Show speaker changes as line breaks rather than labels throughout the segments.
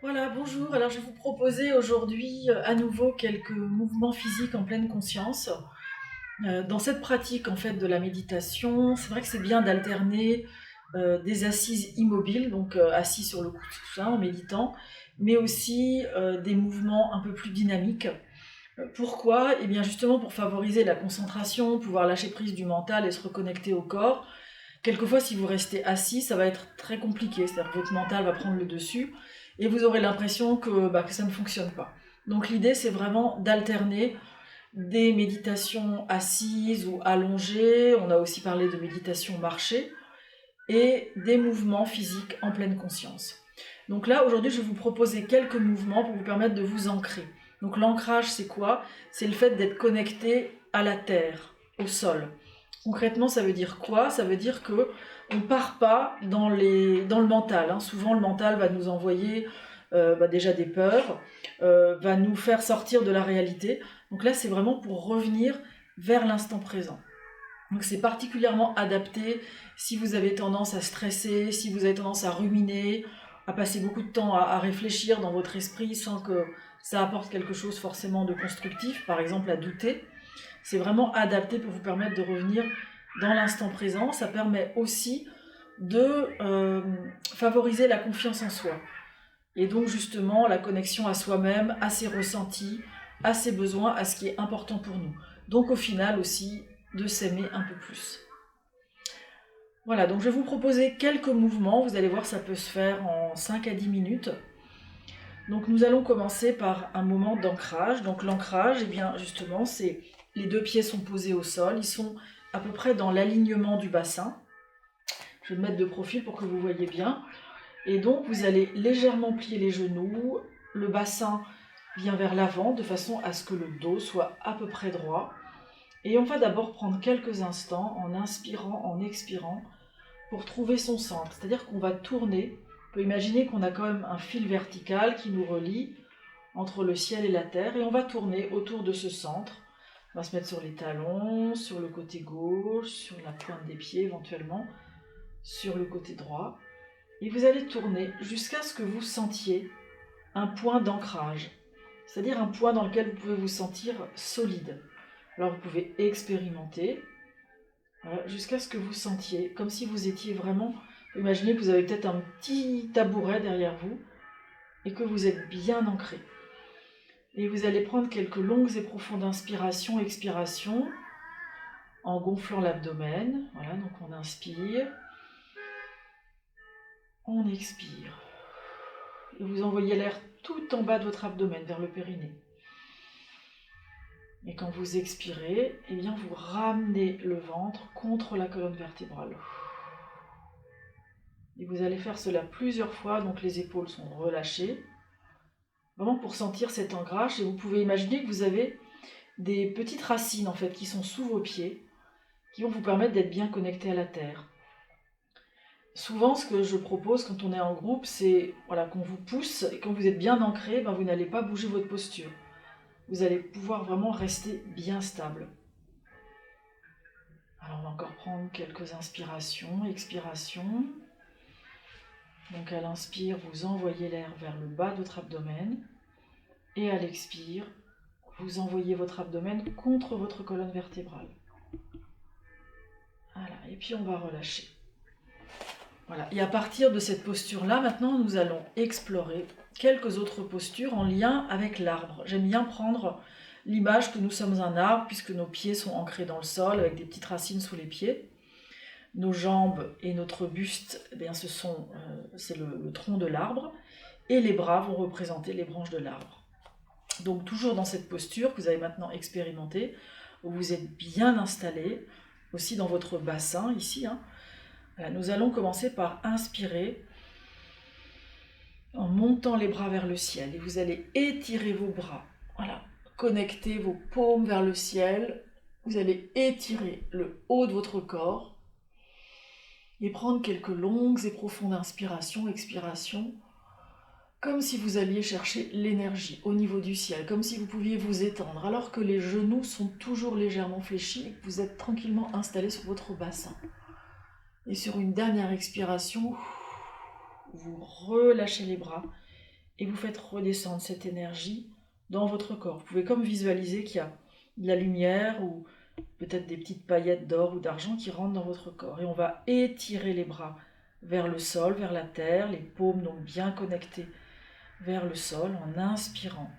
Voilà, bonjour. Alors, je vais vous proposer aujourd'hui à nouveau quelques mouvements physiques en pleine conscience. Dans cette pratique en fait de la méditation, c'est vrai que c'est bien d'alterner des assises immobiles, donc assis sur le coussin en méditant, mais aussi des mouvements un peu plus dynamiques. Pourquoi? Eh bien justement pour favoriser la concentration, pouvoir lâcher prise du mental et se reconnecter au corps. Quelquefois, si vous restez assis, ça va être très compliqué, c'est-à-dire que votre mental va prendre le dessus et vous aurez l'impression que ça ne fonctionne pas. Donc l'idée, c'est vraiment d'alterner des méditations assises ou allongées, on a aussi parlé de méditation marchée, et des mouvements physiques en pleine conscience. Donc là, aujourd'hui, je vais vous proposer quelques mouvements pour vous permettre de vous ancrer. Donc l'ancrage, c'est quoi? C'est le fait d'être connecté à la terre, au sol. Concrètement, ça veut dire quoi? Ça veut dire que on part pas dans le mental, hein. Souvent, le mental va nous envoyer déjà des peurs, va nous faire sortir de la réalité. Donc là, c'est vraiment pour revenir vers l'instant présent. Donc c'est particulièrement adapté si vous avez tendance à stresser, si vous avez tendance à ruminer, à passer beaucoup de temps à réfléchir dans votre esprit sans que ça apporte quelque chose forcément de constructif, par exemple à douter. C'est vraiment adapté pour vous permettre de revenir dans l'instant présent. Ça permet aussi de favoriser la confiance en soi. Et donc justement la connexion à soi-même, à ses ressentis, à ses besoins, à ce qui est important pour nous. Donc au final aussi de s'aimer un peu plus. Voilà, donc je vais vous proposer quelques mouvements. Vous allez voir, ça peut se faire en 5 à 10 minutes. Donc nous allons commencer par un moment d'ancrage. Donc l'ancrage, eh bien justement, c'est les deux pieds sont posés au sol, ils sont à peu près dans l'alignement du bassin. Je vais me mettre de profil pour que vous voyez bien. Et donc vous allez légèrement plier les genoux, le bassin vient vers l'avant de façon à ce que le dos soit à peu près droit. Et on va d'abord prendre quelques instants en inspirant, en expirant, pour trouver son centre. C'est-à-dire qu'on va tourner. On peut imaginer qu'on a quand même un fil vertical qui nous relie entre le ciel et la terre, et on va tourner autour de ce centre. On va se mettre sur les talons, sur le côté gauche, sur la pointe des pieds éventuellement, sur le côté droit. Et vous allez tourner jusqu'à ce que vous sentiez un point d'ancrage, c'est-à-dire un point dans lequel vous pouvez vous sentir solide. Alors vous pouvez expérimenter jusqu'à ce que vous sentiez, comme si vous étiez vraiment... Imaginez que vous avez peut-être un petit tabouret derrière vous et que vous êtes bien ancré. Et vous allez prendre quelques longues et profondes inspirations, expirations, en gonflant l'abdomen. Voilà, donc on inspire, on expire. Et vous envoyez l'air tout en bas de votre abdomen, vers le périnée. Et quand vous expirez, eh bien vous ramenez le ventre contre la colonne vertébrale. Et vous allez faire cela plusieurs fois, donc les épaules sont relâchées, vraiment pour sentir cet ancrage. Et vous pouvez imaginer que vous avez des petites racines en fait qui sont sous vos pieds, qui vont vous permettre d'être bien connecté à la terre. Souvent, ce que je propose quand on est en groupe, c'est qu'on vous pousse, et quand vous êtes bien ancré, vous n'allez pas bouger votre posture. Vous allez pouvoir vraiment rester bien stable. Alors on va encore prendre quelques inspirations, expirations. Donc à l'inspire, vous envoyez l'air vers le bas de votre abdomen. Et à l'expire, vous envoyez votre abdomen contre votre colonne vertébrale. Voilà, et puis on va relâcher. Voilà, et à partir de cette posture-là, maintenant, nous allons explorer quelques autres postures en lien avec l'arbre. J'aime bien prendre l'image que nous sommes un arbre, puisque nos pieds sont ancrés dans le sol, avec des petites racines sous les pieds. Nos jambes et notre buste, eh bien, c'est le tronc de l'arbre, et les bras vont représenter les branches de l'arbre. Donc toujours dans cette posture que vous avez maintenant expérimentée, où vous êtes bien installé, aussi dans votre bassin ici. Voilà, nous allons commencer par inspirer en montant les bras vers le ciel. Et vous allez étirer vos bras. Voilà, connecter vos paumes vers le ciel. Vous allez étirer le haut de votre corps et prendre quelques longues et profondes inspirations, expirations, comme si vous alliez chercher l'énergie au niveau du ciel, comme si vous pouviez vous étendre, alors que les genoux sont toujours légèrement fléchis et que vous êtes tranquillement installé sur votre bassin. Et sur une dernière expiration, vous relâchez les bras et vous faites redescendre cette énergie dans votre corps. Vous pouvez comme visualiser qu'il y a de la lumière ou peut-être des petites paillettes d'or ou d'argent qui rentrent dans votre corps. Et on va étirer les bras vers le sol, vers la terre, les paumes donc bien connectées vers le sol en inspirant,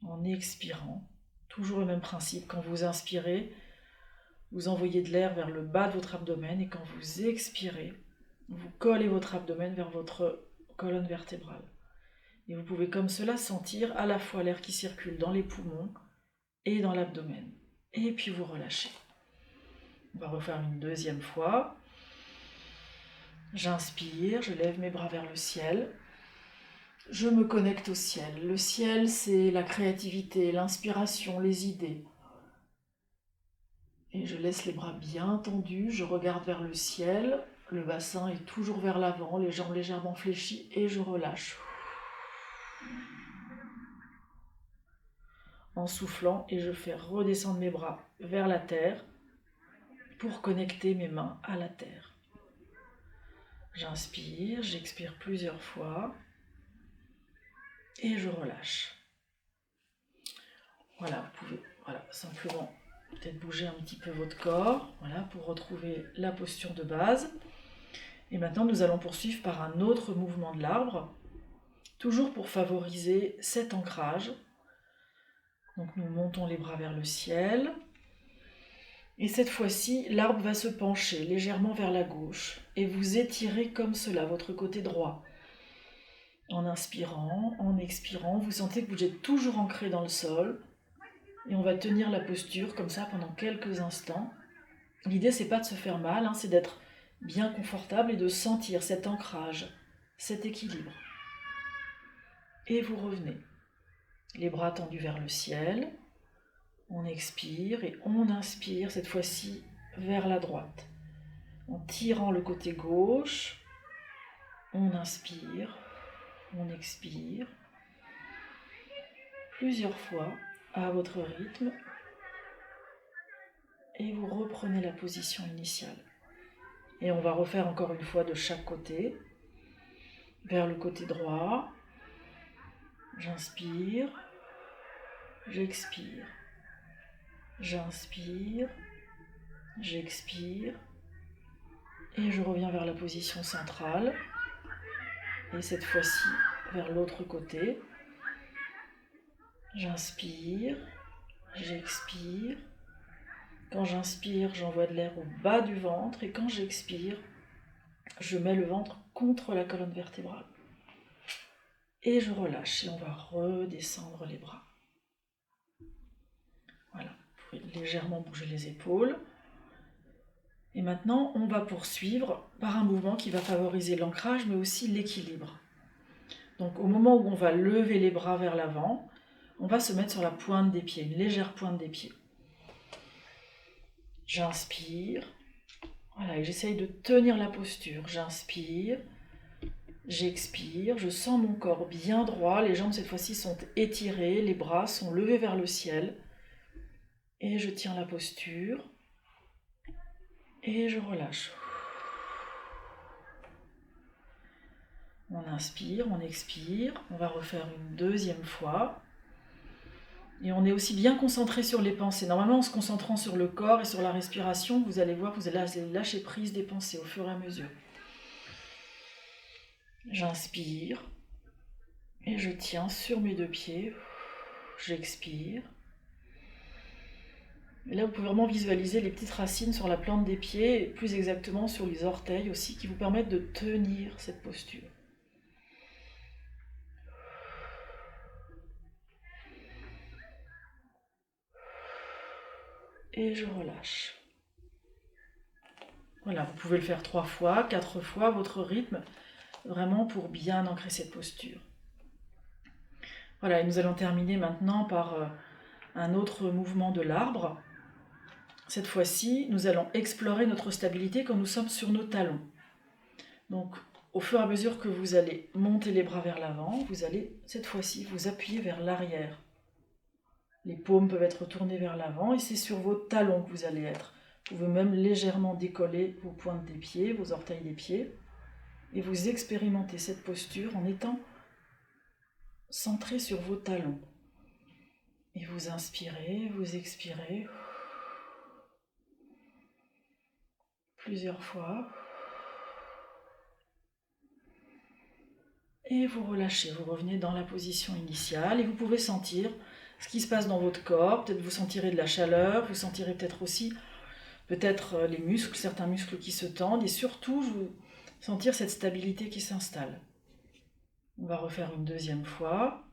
en expirant. Toujours le même principe, quand vous inspirez, vous envoyez de l'air vers le bas de votre abdomen et quand vous expirez, vous collez votre abdomen vers votre colonne vertébrale. Et vous pouvez comme cela sentir à la fois l'air qui circule dans les poumons et dans l'abdomen. Et puis vous relâchez. On va refaire une deuxième fois. J'inspire, je lève mes bras vers le ciel. Je me connecte au ciel. Le ciel, c'est la créativité, l'inspiration, les idées. Et je laisse les bras bien tendus, je regarde vers le ciel, le bassin est toujours vers l'avant, les jambes légèrement fléchies et je relâche. En soufflant et je fais redescendre mes bras vers la terre pour connecter mes mains à la terre. J'inspire, j'expire plusieurs fois et je relâche. Voilà, vous pouvez simplement peut-être bouger un petit peu votre corps, pour retrouver la posture de base. Et maintenant, nous allons poursuivre par un autre mouvement de l'arbre, toujours pour favoriser cet ancrage. Donc nous montons les bras vers le ciel. Et cette fois-ci, l'arbre va se pencher légèrement vers la gauche et vous étirez comme cela votre côté droit. En inspirant, en expirant, vous sentez que vous êtes toujours ancré dans le sol. Et on va tenir la posture comme ça pendant quelques instants. L'idée, c'est pas de se faire mal, c'est d'être bien confortable et de sentir cet ancrage, cet équilibre. Et vous revenez. Les bras tendus vers le ciel. On expire et on inspire, cette fois-ci vers la droite. En tirant le côté gauche, on inspire, on expire. Plusieurs fois, à votre rythme. Et vous reprenez la position initiale. Et on va refaire encore une fois de chaque côté. Vers le côté droit. J'inspire. J'expire. J'inspire. J'expire. Et je reviens vers la position centrale. Et cette fois-ci, vers l'autre côté. J'inspire. J'expire. Quand j'inspire, j'envoie de l'air au bas du ventre et quand j'expire, je mets le ventre contre la colonne vertébrale. Et je relâche et on va redescendre les bras. Voilà, vous pouvez légèrement bouger les épaules. Et maintenant, on va poursuivre par un mouvement qui va favoriser l'ancrage mais aussi l'équilibre. Donc au moment où on va lever les bras vers l'avant, on va se mettre sur la pointe des pieds, une légère pointe des pieds. J'inspire, et j'essaye de tenir la posture. J'inspire, j'expire, je sens mon corps bien droit, les jambes cette fois-ci sont étirées, les bras sont levés vers le ciel. Et je tiens la posture, et je relâche. On inspire, on expire, on va refaire une deuxième fois. Et on est aussi bien concentré sur les pensées. Normalement, en se concentrant sur le corps et sur la respiration, vous allez voir, vous allez lâcher prise des pensées au fur et à mesure. J'inspire et je tiens sur mes deux pieds. J'expire. Et là, vous pouvez vraiment visualiser les petites racines sur la plante des pieds, et plus exactement sur les orteils aussi, qui vous permettent de tenir cette posture. Et je relâche. Voilà, vous pouvez le faire 3 fois, 4 fois, votre rythme, vraiment pour bien ancrer cette posture. Voilà, et nous allons terminer maintenant par un autre mouvement de l'arbre. Cette fois-ci, nous allons explorer notre stabilité quand nous sommes sur nos talons. Donc, au fur et à mesure que vous allez monter les bras vers l'avant, vous allez, cette fois-ci, vous appuyer vers l'arrière. Les paumes peuvent être tournées vers l'avant et c'est sur vos talons que vous allez être. Vous pouvez même légèrement décoller vos pointes des pieds, vos orteils des pieds. Et vous expérimentez cette posture en étant centrez sur vos talons. Et vous inspirez, vous expirez. Plusieurs fois. Et vous relâchez, vous revenez dans la position initiale et vous pouvez sentir ce qui se passe dans votre corps. Peut-être vous sentirez de la chaleur, vous sentirez peut-être aussi les muscles, certains muscles qui se tendent et surtout vous sentir cette stabilité qui s'installe. On va refaire une deuxième fois.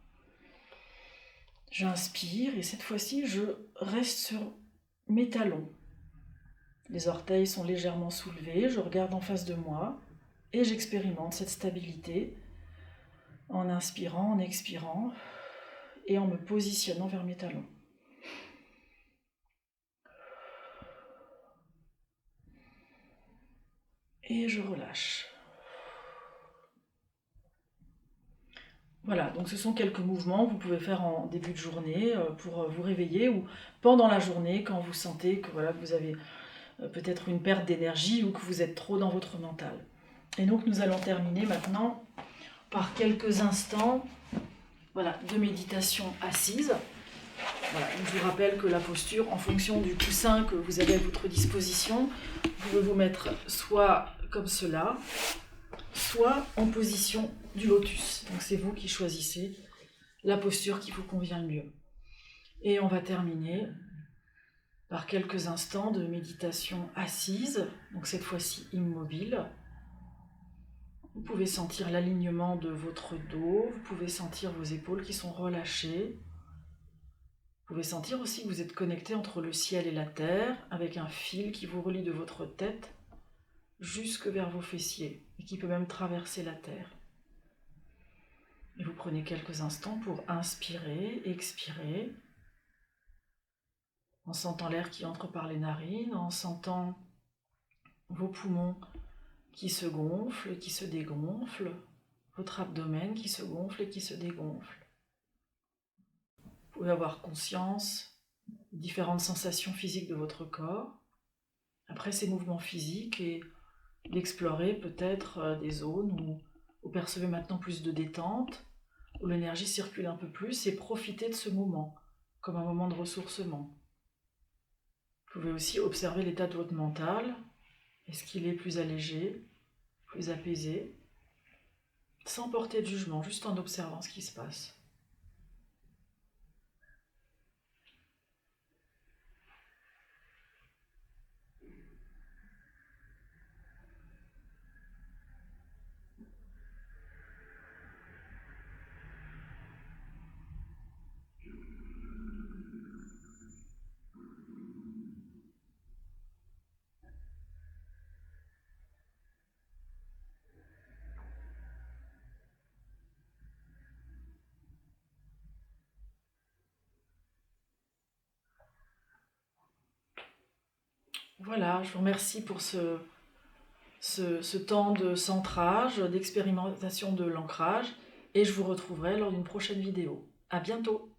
J'inspire et cette fois-ci je reste sur mes talons. Les orteils sont légèrement soulevés, je regarde en face de moi et j'expérimente cette stabilité en inspirant, en expirant et en me positionnant vers mes talons. Et je relâche. Voilà, donc ce sont quelques mouvements que vous pouvez faire en début de journée pour vous réveiller ou pendant la journée quand vous sentez que voilà, vous avez peut-être une perte d'énergie ou que vous êtes trop dans votre mental. Et donc nous allons terminer maintenant par quelques instants de méditation assise. Voilà, je vous rappelle que la posture, en fonction du coussin que vous avez à votre disposition, vous pouvez vous mettre soit comme cela, soit en position du lotus. Donc c'est vous qui choisissez la posture qui vous convient le mieux. Et on va terminer par quelques instants de méditation assise, donc cette fois-ci immobile. Vous pouvez sentir l'alignement de votre dos, vous pouvez sentir vos épaules qui sont relâchées. Vous pouvez sentir aussi que vous êtes connecté entre le ciel et la terre, avec un fil qui vous relie de votre tête jusque vers vos fessiers, et qui peut même traverser la terre. Et vous prenez quelques instants pour inspirer, expirer, en sentant l'air qui entre par les narines, en sentant vos poumons qui se gonflent et qui se dégonflent, votre abdomen qui se gonfle et qui se dégonfle. Vous pouvez avoir conscience des différentes sensations physiques de votre corps, après ces mouvements physiques, et d'explorer peut-être des zones où vous percevez maintenant plus de détente, où l'énergie circule un peu plus, et profiter de ce moment comme un moment de ressourcement. Vous pouvez aussi observer l'état de votre mental. Est-ce qu'il est plus allégé, plus apaisé, sans porter de jugement, juste en observant ce qui se passe. Voilà, je vous remercie pour ce temps de centrage, d'expérimentation de l'ancrage, et je vous retrouverai lors d'une prochaine vidéo. À bientôt!